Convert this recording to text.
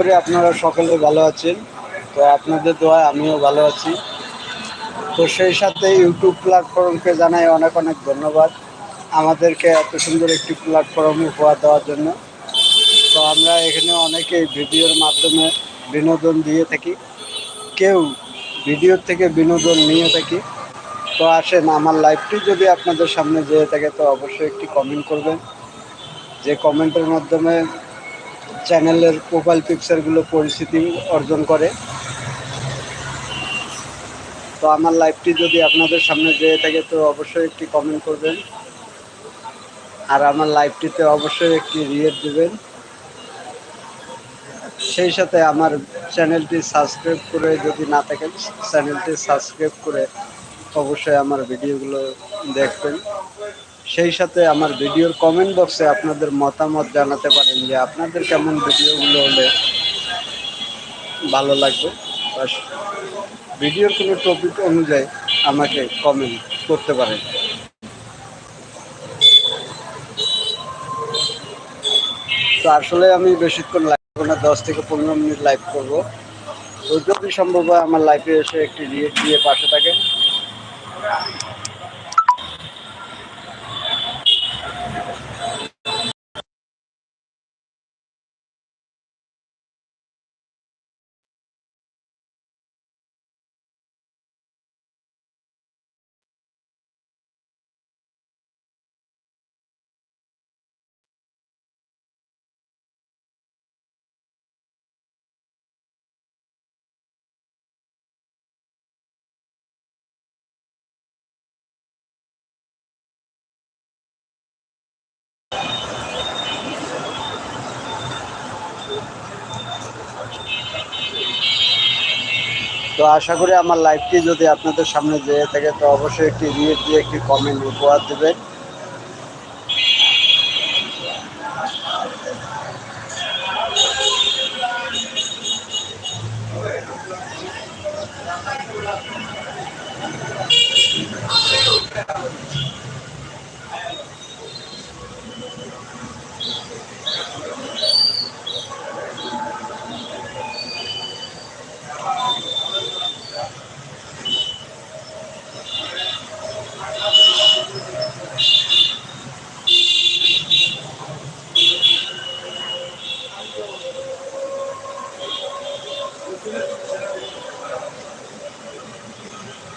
করি আপনারা সকলে ভালো আছেন। তো আপনাদের দোয়ায় আমিও ভালো আছি। তো সেই সাথে ইউটিউব প্ল্যাটফর্মকে জানাই অনেক অনেক ধন্যবাদ আমাদেরকে এত সুন্দর একটি প্ল্যাটফর্ম উপহার দেওয়ার জন্য। তো আমরা এখানে অনেকেই ভিডিওর মাধ্যমে বিনোদন দিয়ে থাকি, কেউ ভিডিওর থেকে বিনোদন নিয়ে থাকি। তো আসেন, আমার লাইভটি যদি আপনাদের সামনে যেয়ে থাকে তো অবশ্যই একটি কমেন্ট করবেন, যে কমেন্টের মাধ্যমে চ্যানেলের প্রোফাইল পিকচারগুলো পরিচিতি অর্জন করে। তো আমার লাইভটি যদি আপনাদের সামনে যেয়ে থাকে তো অবশ্যই একটি কমেন্ট করবেন, আর আমার লাইভটিতে অবশ্যই একটি রিয়েক্ট দেবেন। সেই সাথে আমার চ্যানেলটি সাবস্ক্রাইব করে, যদি না থাকেন চ্যানেলটি সাবস্ক্রাইব করে অবশ্যই আমার ভিডিওগুলো দেখবেন। সেই সাথে আমার ভিডিওর কমেন্ট বক্সে আপনাদের মতামত জানাতে পারেন যে আপনাদের কেমন ভিডিওগুলো হলে ভালো লাগবে, বা ভিডিওর কোনো টপিক অনুযায়ী আমাকে কমেন্ট করতে পারেন। তো আসলে আমি বেশিক্ষণ লাইভ করবো না, 10 থেকে 15 মিনিট লাইভ করবো। তো যদি সম্ভব হয় আমার লাইভে এসে একটি রিয়েক্ট দিয়ে পাশে থাকেন। তো আশা করি আমার লাইভটি যদি আপনাদের সামনে যেয়ে থাকে তো অবশ্যই একটি রিয়েক্ট দিয়ে একটি কমেন্ট উপহার দেবেন।